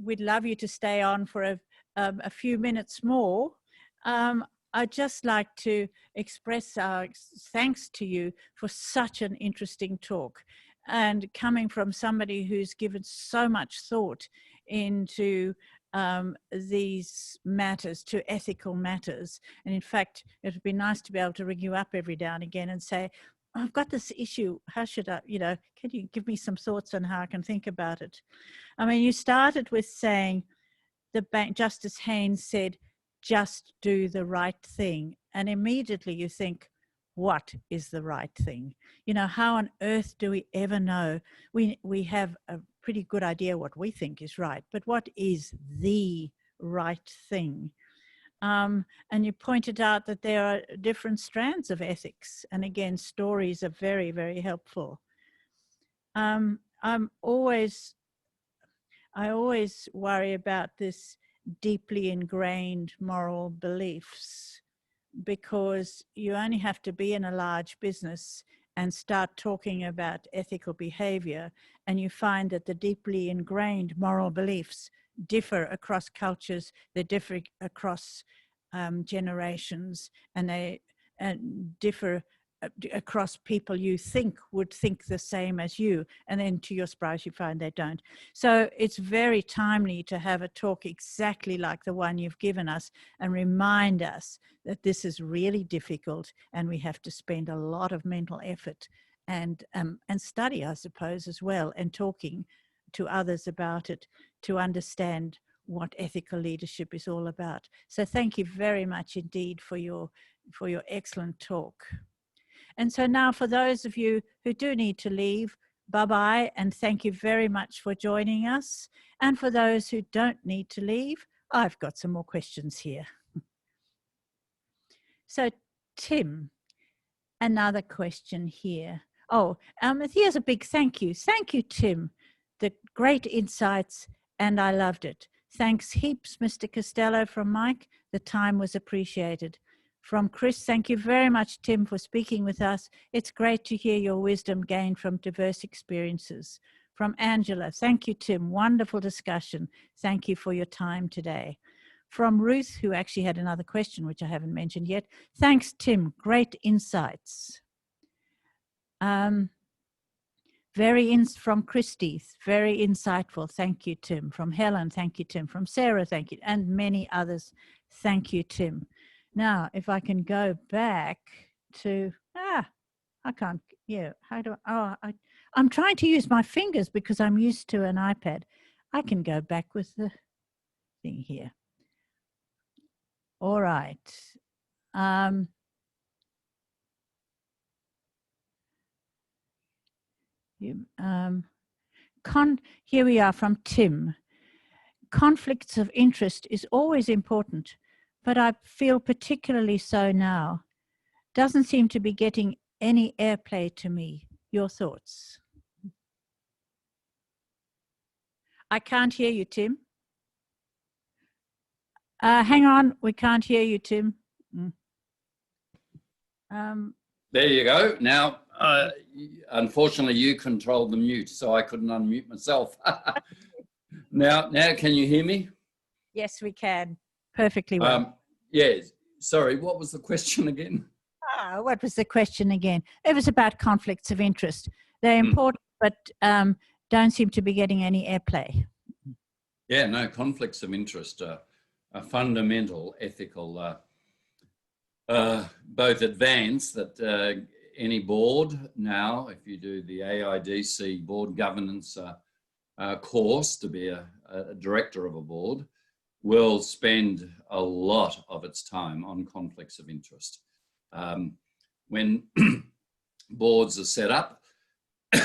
we'd love you to stay on for a few minutes more, I'd just like to express our thanks to you for such an interesting talk, and coming from somebody who's given so much thought into these matters, to ethical matters. And in fact, it would be nice to be able to ring you up every now and again and say, I've got this issue, how should I, can you give me some thoughts on how I can think about it? I mean, you started with saying, Justice Haynes said, just do the right thing. And immediately you think, what is the right thing? How on earth do we ever know? We have a pretty good idea what we think is right, but what is the right thing? And you pointed out that there are different strands of ethics. And again, stories are very, very helpful. I always worry about this deeply ingrained moral beliefs, because you only have to be in a large business and start talking about ethical behavior, and you find that the deeply ingrained moral beliefs differ across cultures, they differ across generations, and they differ across people you think would think the same as you, and then to your surprise you find they don't. So it's very timely to have a talk exactly like the one you've given us and remind us that this is really difficult, and we have to spend a lot of mental effort and study, I suppose, as well, and talking to others about it to understand what ethical leadership is all about. So thank you very much indeed for your excellent talk. And so now, for those of you who do need to leave, bye-bye, and thank you very much for joining us. And for those who don't need to leave, I've got some more questions here. So, Tim, another question here. Oh, here's a big thank you. Thank you, Tim. The great insights, and I loved it. Thanks heaps, Mr. Costello, from Mike. The time was appreciated. From Chris, thank you very much, Tim, for speaking with us. It's great to hear your wisdom gained from diverse experiences. From Angela, thank you, Tim. Wonderful discussion. Thank you for your time today. From Ruth, who actually had another question, which I haven't mentioned yet. Thanks, Tim. Great insights. From Christy, very insightful. Thank you, Tim. From Helen, thank you, Tim. From Sarah, thank you. And many others. Thank you, Tim. Now, if I can go back to, I can't, how do I'm trying to use my fingers because I'm used to an iPad. I can go back with the, thing here. All right. Here we are from Tim. Conflicts of interest is always important, but I feel particularly so now. Doesn't seem to be getting any airplay to me. Your thoughts? I can't hear you, Tim. Hang on, we can't hear you, Tim. There you go. Now, unfortunately, you controlled the mute, so I couldn't unmute myself. Now, can you hear me? Yes, we can. Perfectly well. Yes. Sorry, what was the question again? What was the question again? It was about conflicts of interest. They're important, but don't seem to be getting any airplay. Yeah, no, conflicts of interest are fundamental ethical, both advanced that any board now, if you do the AIDC board governance course to be a director of a board, will spend a lot of its time on conflicts of interest. When boards are set up,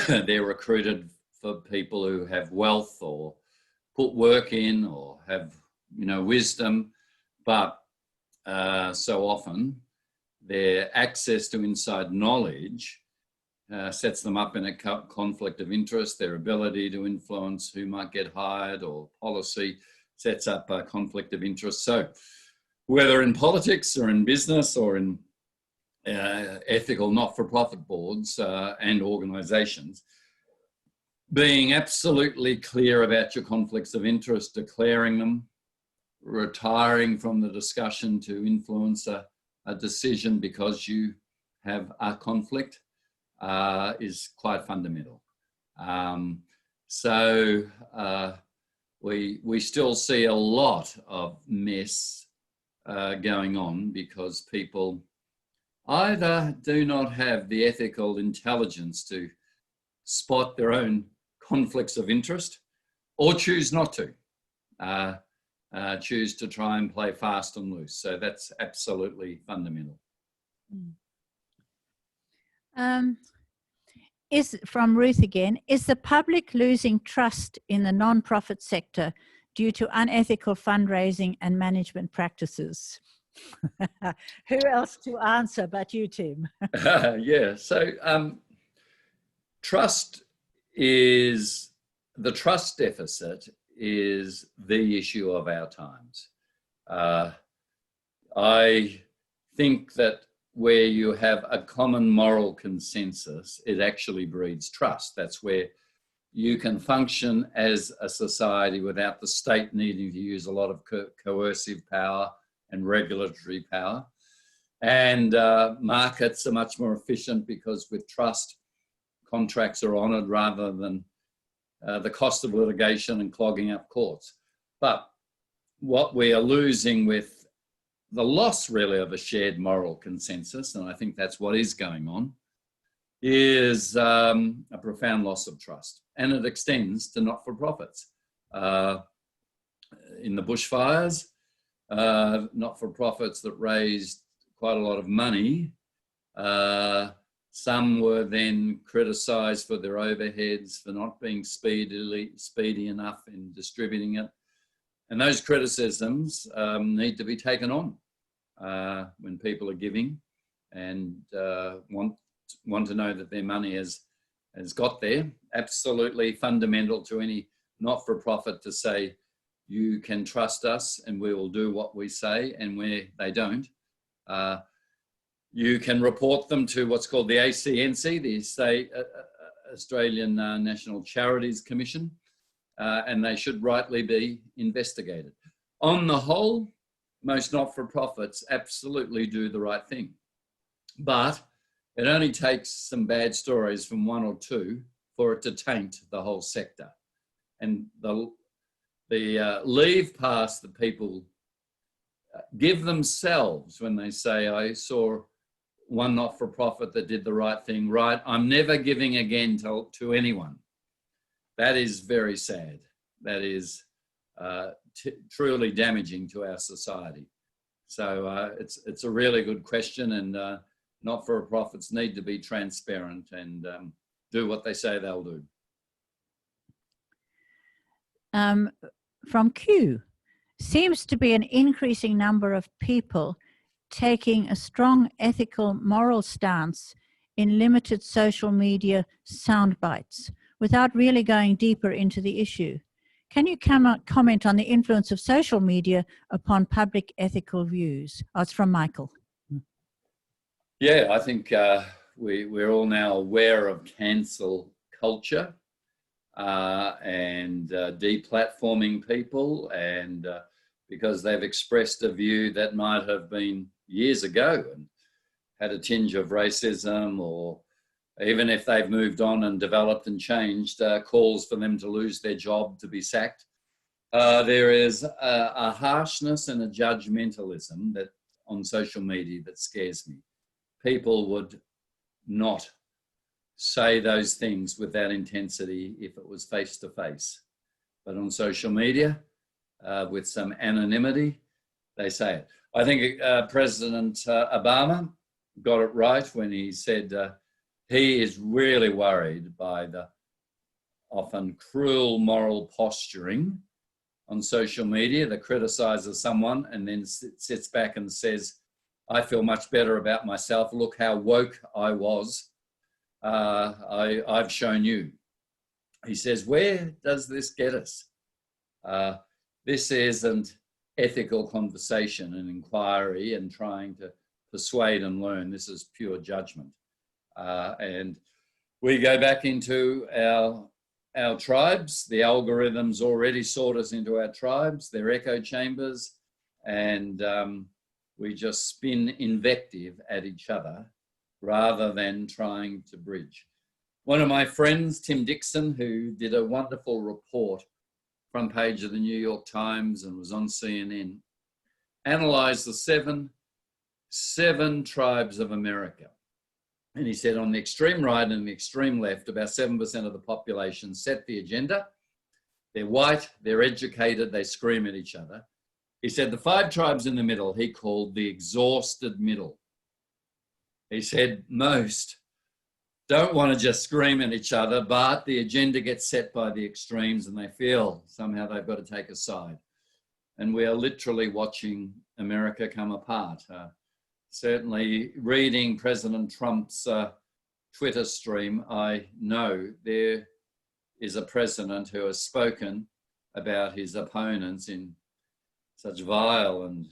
they're recruited for people who have wealth or put work in or have, wisdom, but so often their access to inside knowledge sets them up in a conflict of interest. Their ability to influence who might get hired or policy sets up a conflict of interest. So whether in politics or in business or in ethical not-for-profit boards and organisations, being absolutely clear about your conflicts of interest, declaring them, retiring from the discussion to influence a decision because you have a conflict is quite fundamental. We still see a lot of mess going on because people either do not have the ethical intelligence to spot their own conflicts of interest or choose not to, choose to try and play fast and loose. So that's absolutely fundamental. Is from Ruth again, is the public losing trust in the non-profit sector due to unethical fundraising and management practices? Who else to answer but you, Tim? Yeah, so trust is, the trust deficit is the issue of our times. I think that where you have a common moral consensus, it actually breeds trust. That's where you can function as a society without the state needing to use a lot of coercive power and regulatory power. And markets are much more efficient because with trust, contracts are honoured rather than the cost of litigation and clogging up courts. But what we are losing with the loss really of a shared moral consensus, and I think that's what is going on, is a profound loss of trust. And it extends to not-for-profits. In the bushfires, not-for-profits that raised quite a lot of money, some were then criticised for their overheads, for not being speedy enough in distributing it. And those criticisms need to be taken on when people are giving and want to know that their money has got there. Absolutely fundamental to any not-for-profit to say, you can trust us and we will do what we say, and where they don't, you can report them to what's called the ACNC, the Australian National Charities Commission, and they should rightly be investigated. On the whole, most not-for-profits absolutely do the right thing. But it only takes some bad stories from one or two for it to taint the whole sector. And the leave pass that people give themselves when they say, I saw one not-for-profit that did the right thing, right, I'm never giving again to anyone. That is very sad. That is truly damaging to our society. So it's a really good question, and not-for-profits need to be transparent and do what they say they'll do. From Q, seems to be an increasing number of people taking a strong ethical moral stance in limited social media sound bites without really going deeper into the issue. Can you comment on the influence of social media upon public ethical views? Oh, it's from Michael. Yeah, I think we're all now aware of cancel culture and deplatforming people, and because they've expressed a view that might have been years ago and had a tinge of racism, or even if they've moved on and developed and changed, calls for them to lose their job, to be sacked. There is a harshness and a judgmentalism that on social media that scares me. People would not say those things with that intensity if it was face to face. But on social media, with some anonymity, they say it. I think President Obama got it right when he said he is really worried by the often cruel moral posturing on social media that criticizes someone and then sits back and says, I feel much better about myself. Look how woke I was. I've shown you. He says, where does this get us? This isn't ethical conversation and inquiry and trying to persuade and learn. This is pure judgment. And we go back into our tribes. The algorithms already sort us into our tribes. They're echo chambers, and we just spin invective at each other rather than trying to bridge. One of my friends, Tim Dixon, who did a wonderful report, front page of the New York Times and was on CNN, analysed the seven tribes of America. And he said on the extreme right and the extreme left, about 7% of the population set the agenda. They're white, they're educated, they scream at each other. He said the 5 tribes in the middle, he called the exhausted middle. He said most don't want to just scream at each other, but the agenda gets set by the extremes and they feel somehow they've got to take a side. And we are literally watching America come apart. Certainly reading President Trump's Twitter stream, I know there is a president who has spoken about his opponents in such vile and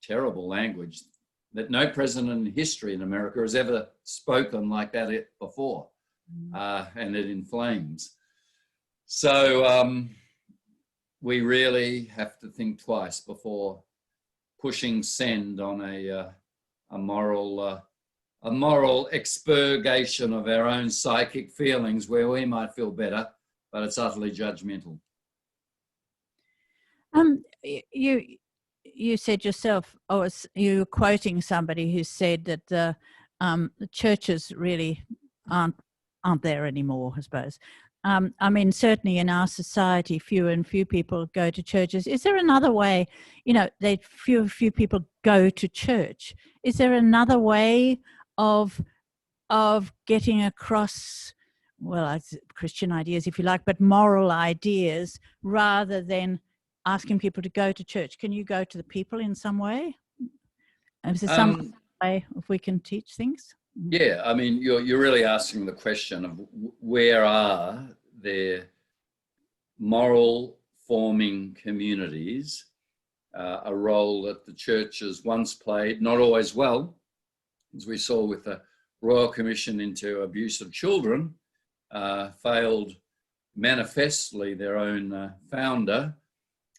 terrible language that no president in history in America has ever spoken like that before, and it inflames. So we really have to think twice before pushing send on a moral expurgation of our own psychic feelings where we might feel better, but it's utterly judgmental. You said yourself, you were quoting somebody who said that the churches really aren't there anymore, I suppose. I mean, certainly in our society, few people go to churches. Is there another way, few people go to church? Is there another way of getting across, well, Christian ideas, if you like, but moral ideas, rather than asking people to go to church? Can you go to the people in some way? Is there some way if we can teach things? Yeah, I mean, you're really asking the question of where are there moral forming communities, a role that the churches once played, not always well, as we saw with the Royal Commission into Abuse of Children, failed manifestly. Their own founder,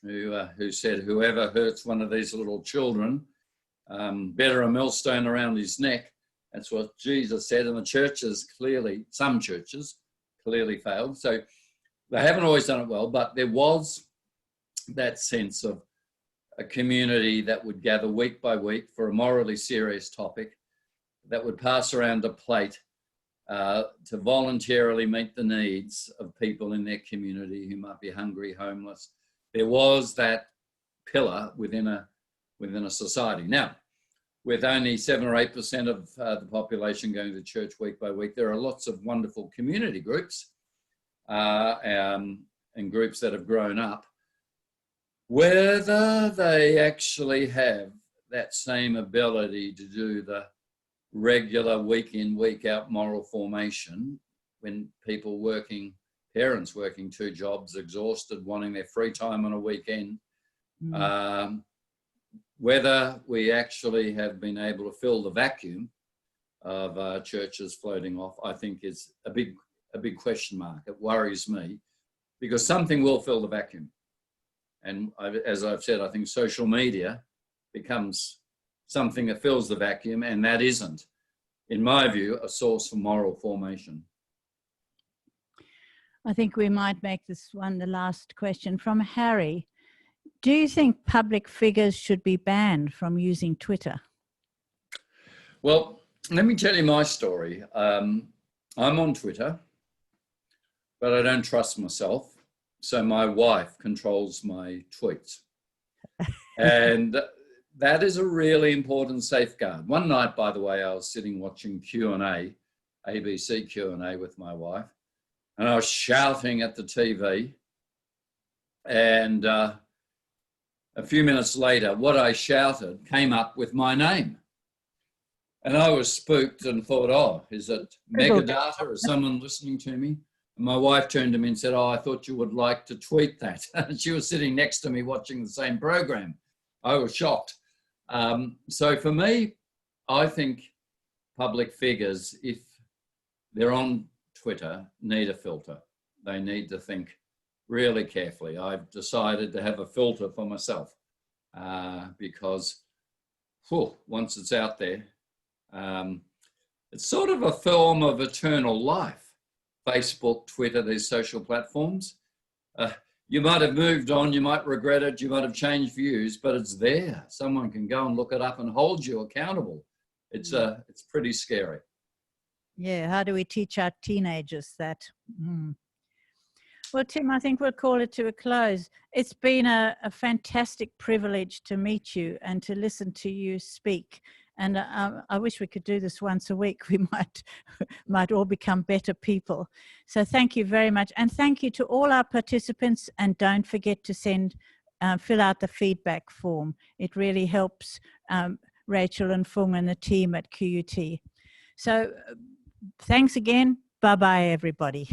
who said whoever hurts one of these little children, better a millstone around his neck. That's what Jesus said, and the churches some churches clearly failed. So they haven't always done it well, but there was that sense of a community that would gather week by week for a morally serious topic, that would pass around a plate to voluntarily meet the needs of people in their community who might be hungry, homeless, there was that pillar within a society. Now, with only 7 or 8% of the population going to church week by week, there are lots of wonderful community groups and groups that have grown up. Whether they actually have that same ability to do the regular week in, week out moral formation when parents working 2 jobs, exhausted, wanting their free time on a weekend, whether we actually have been able to fill the vacuum of churches floating off, I think is a big question mark. It worries me because something will fill the vacuum. And as I've said, I think social media becomes something that fills the vacuum, and that isn't, in my view, a source for moral formation. I think we might make this one the last question from Harry. Do you think public figures should be banned from using Twitter? Well, let me tell you my story. I'm on Twitter, but I don't trust myself. So my wife controls my tweets. And that is a really important safeguard. One night, by the way, I was sitting watching Q&A, ABC Q&A with my wife, and I was shouting at the TV. And a few minutes later, what I shouted came up with my name. And I was spooked and thought, oh, is it megadata? Is someone listening to me? And my wife turned to me and said, oh, I thought you would like to tweet that. She was sitting next to me watching the same program. I was shocked. So for me, I think public figures, if they're on Twitter, need a filter. They need to think really carefully. I've decided to have a filter for myself because once it's out there, it's sort of a form of eternal life. Facebook, Twitter, these social platforms. You might have moved on, you might regret it, you might have changed views, but it's there. Someone can go and look it up and hold you accountable. It's pretty scary. Yeah, how do we teach our teenagers that? Well, Tim, I think we'll call it to a close. It's been a fantastic privilege to meet you and to listen to you speak. And I wish we could do this once a week. We might all become better people. So thank you very much. And thank you to all our participants. And don't forget to fill out the feedback form. It really helps Rachel and Fung and the team at QUT. So thanks again. Bye-bye, everybody.